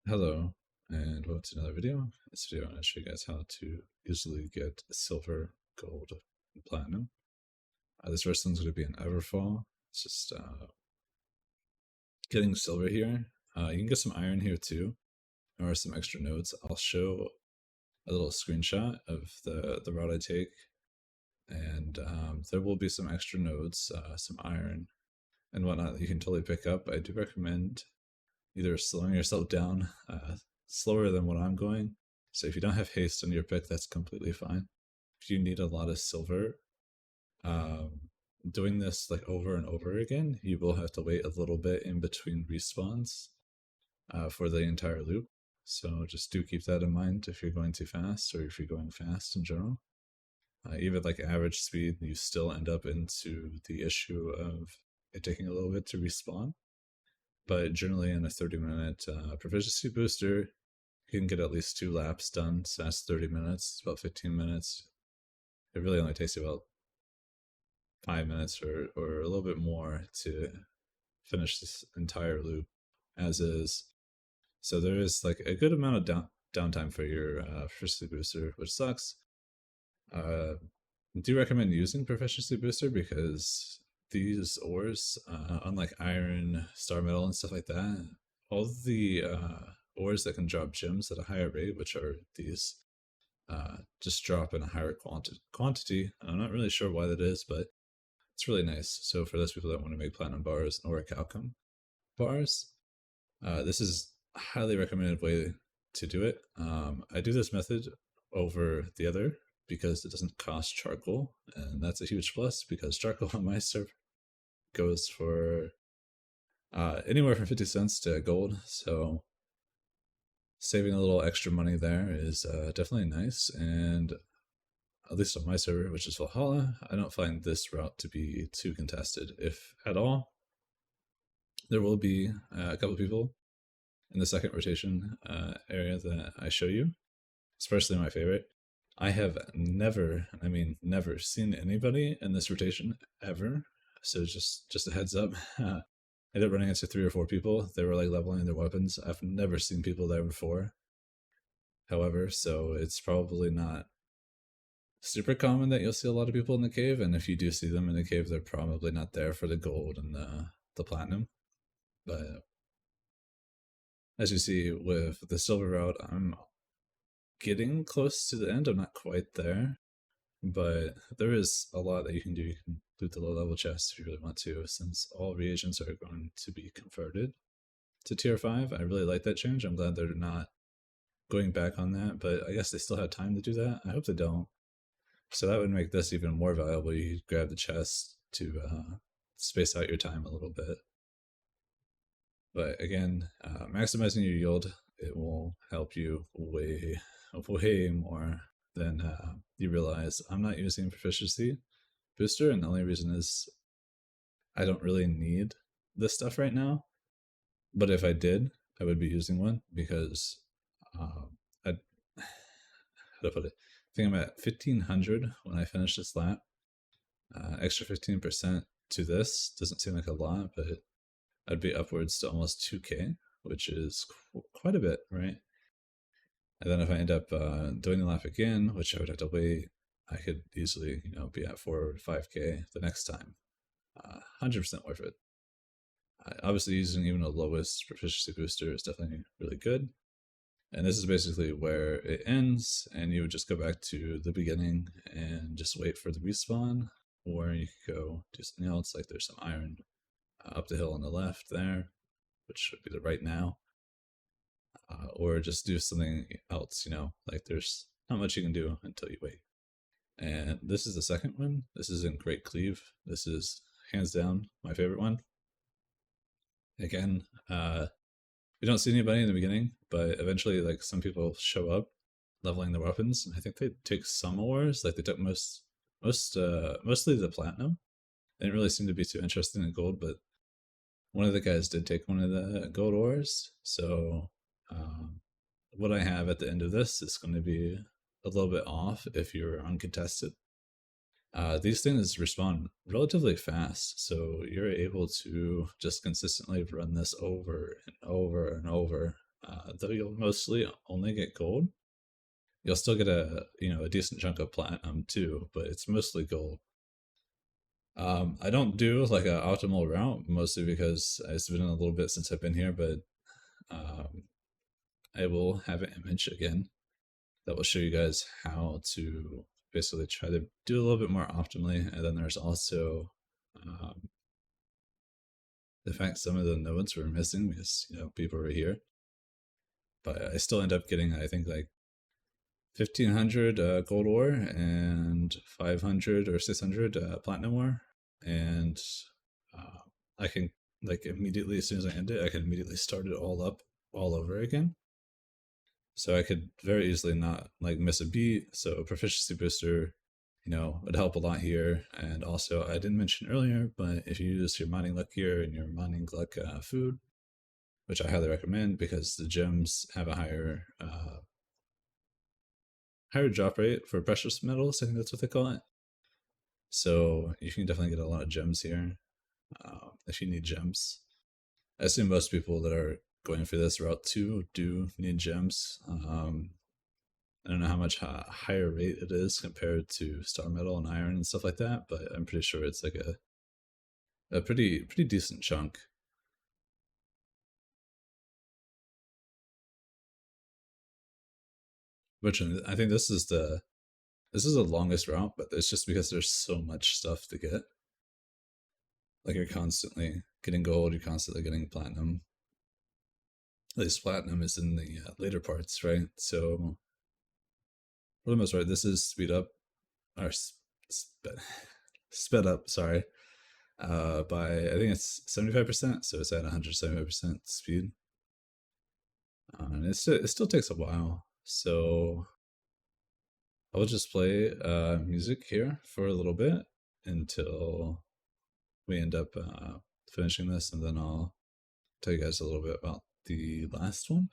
Hello, and welcome to another video. In this video, I'm going to show you guys how to easily get silver, gold, and platinum. This first one's going to be an Everfall. It's just getting silver here. You can get some iron here too, or some extra nodes. I'll show a little screenshot of the route I take, and there will be some extra nodes, some iron and whatnot that you can totally pick up. I do recommend either slowing yourself down slower than what I'm going. So if you don't have haste on your pick, that's completely fine. If you need a lot of silver, doing this like over and over again, you will have to wait a little bit in between respawns for the entire loop. So just do keep that in mind if you're going too fast, or if you're going fast in general. Even like average speed, you still end up into the issue of it taking a little bit to respawn. But generally in a 30-minute proficiency booster, you can get at least 2 laps done. So that's 30 minutes, about 15 minutes. It really only takes you about 5 minutes or a little bit more to finish this entire loop as is. So there is like a good amount of downtime for your proficiency booster, which sucks. I do recommend using proficiency booster because these ores, unlike iron, star metal, and stuff like that, all the ores that can drop gems at a higher rate, which are these, just drop in a higher quantity. I'm not really sure why that is, but it's really nice. So for those people that want to make platinum bars and auric outcome bars, this is a highly recommended way to do it. I do this method over the other because it doesn't cost charcoal, and that's a huge plus because charcoal on my server goes for anywhere from 50 cents to gold, so saving a little extra money there is definitely nice. And at least on my server, which is Valhalla, I don't find this route to be too contested, if at all. There will be a couple people in the second rotation area that I show you. It's personally my favorite. I have never, I mean never, seen anybody in this rotation ever. So just a heads up. I ended up running into 3 or 4 people. They were like leveling their weapons. I've never seen people there before. However, so it's probably not super common that you'll see a lot of people in the cave, and if you do see them in the cave, they're probably not there for the gold and the platinum. But as you see with the silver route, I'm getting close to the end. I'm not quite there, but there is a lot that you can do. You can loot the low level chests if you really want to, since all reagents are going to be converted to tier 5. I really like that change. I'm glad they're not going back on that, but I guess they still have time to do that. I hope they don't. So that would make this even more valuable. You could grab the chest to space out your time a little bit. But again, maximizing your yield, it will help you way more than you realize. I'm not using proficiency booster, and the only reason is I don't really need this stuff right now. But if I did, I would be using one because I'd, how to put it, I think I'm at 1500 when I finish this lap. Extra 15% to this doesn't seem like a lot, but I'd be upwards to almost 2k, which is quite a bit, right? And then if I end up doing the lap again, which I would have to wait, I could easily, be at 4 or 5k the next time. 100% worth it. Obviously, using even the lowest proficiency booster is definitely really good. And this is basically where it ends, and you would just go back to the beginning and just wait for the respawn, or you could go do something else, like there's some iron up the hill on the left there, which should be the right now, or just do something else, like there's not much you can do until you wait. And this is the second one. This is in Great Cleave. This is hands down my favorite one. Again, we don't see anybody in the beginning, but eventually, like, some people show up leveling their weapons. I think they take some ores, like they took mostly the platinum. They didn't really seem to be too interested in gold, but one of the guys did take one of the gold ores. So what I have at the end of this is going to be a little bit off if you're uncontested. These things respawn relatively fast, so you're able to just consistently run this over and over and over though you'll mostly only get gold. You'll still get a decent chunk of platinum too, but it's mostly gold. I don't do like an optimal route, mostly because it's been a little bit since I've been here, but um, I will have an image again that will show you guys how to basically try to do a little bit more optimally. And then there's also the fact some of the nodes were missing because people were here, but I still end up getting, I think, like 1500 gold ore and 500 or 600 platinum ore, and I can, like, immediately as soon as I end it, I can immediately start it all up all over again. So I could very easily not like miss a beat. So proficiency booster, would help a lot here. And also, I didn't mention earlier, but if you use your mining luck gear and your mining luck food, which I highly recommend because the gems have a higher drop rate for precious metals. I think that's what they call it. So you can definitely get a lot of gems here if you need gems. I assume most people that are going for this route too do need gems. I don't know how much higher rate it is compared to star metal and iron and stuff like that, but I'm pretty sure it's like a pretty decent chunk. Which I think this is the longest route, but it's just because there's so much stuff to get. Like you're constantly getting gold, you're constantly getting platinum. At least platinum is in the later parts, right? So for the most part, this is speed up or sped up. Sorry, by I think it's 75%, so it's at 175% speed. And it still takes a while, so I will just play music here for a little bit until we end up finishing this, and then I'll tell you guys a little bit about the last one.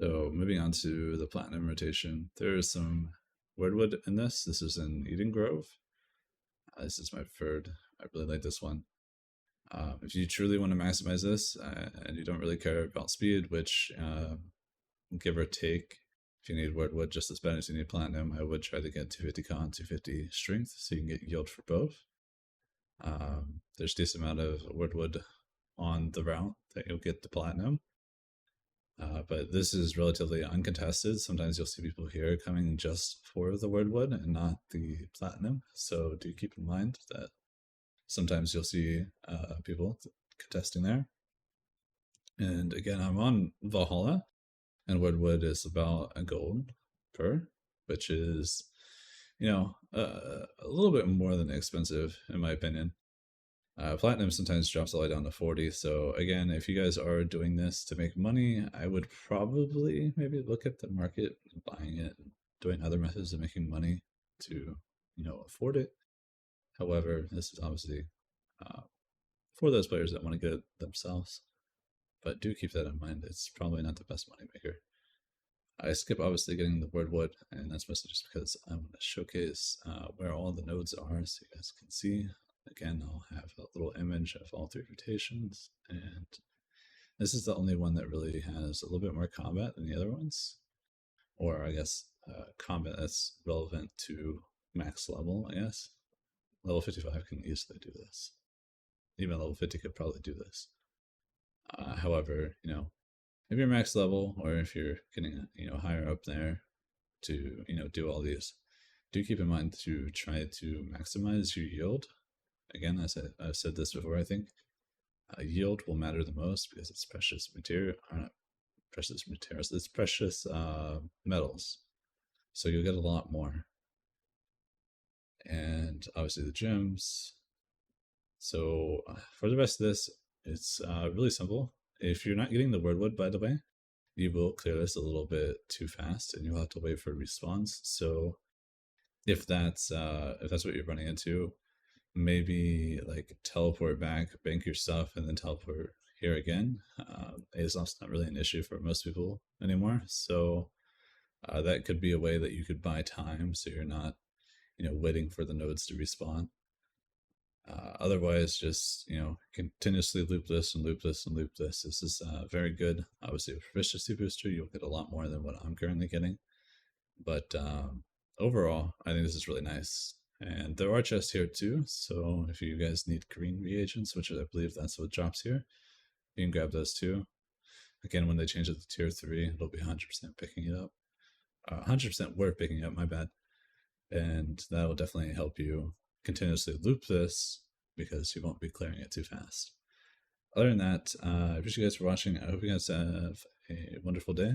So moving on to the platinum rotation, there is some Wordwood in this. This is an Eden Grove. This is my preferred. I really like this one. If you truly want to maximize this and you don't really care about speed, which give or take, if you need Wordwood just as bad as you need Platinum, I would try to get 250 con, 250 strength so you can get yield for both. There's a decent amount of Wordwood on the route that you'll get the Platinum. But this is relatively uncontested. Sometimes you'll see people here coming just for the Wordwood and not the Platinum. So do keep in mind that sometimes you'll see people contesting there. And again, I'm on Valhalla, and Wordwood is about a gold per, which is, you know, a little bit more than expensive in my opinion. Platinum sometimes drops all the way down to 40. So again, if you guys are doing this to make money, I would probably maybe look at the market, buying it, doing other methods of making money to, afford it. However, this is obviously for those players that want to get it themselves. But do keep that in mind. It's probably not the best money maker. I skip obviously getting the Wordwood, and that's mostly just because I want to showcase where all the nodes are so you guys can see. Again, I'll have a little image of all 3 rotations, and this is the only one that really has a little bit more combat than the other ones. Or I guess combat that's relevant to max level, I guess. Level 55 can easily do this. Even level 50 could probably do this. However, if you're max level or if you're getting, higher up there to, do all these, do keep in mind to try to maximize your yield. Again, as I've said this before, I think yield will matter the most because it's precious material, or not precious materials, it's precious metals. So you'll get a lot more. And obviously the gems. So for the rest of this, it's really simple. If you're not getting the Wordwood, by the way, you will clear this a little bit too fast and you'll have to wait for respawns. So if that's what you're running into, maybe like teleport back, bank your stuff, and then teleport here again. ASOF's not really an issue for most people anymore. So that could be a way that you could buy time so you're not, waiting for the nodes to respawn. Otherwise, just, continuously loop this and loop this and loop this. This is very good. Obviously, with Proficiency Booster, you'll get a lot more than what I'm currently getting. But overall, I think this is really nice. And there are chests here too, so if you guys need green reagents, which I believe that's what drops here, you can grab those too. Again, when they change it to tier 3, it'll be 100% picking it up. 100% worth picking up, my bad. And that will definitely help you continuously loop this because you won't be clearing it too fast. Other than that, I appreciate you guys for watching. I hope you guys have a wonderful day.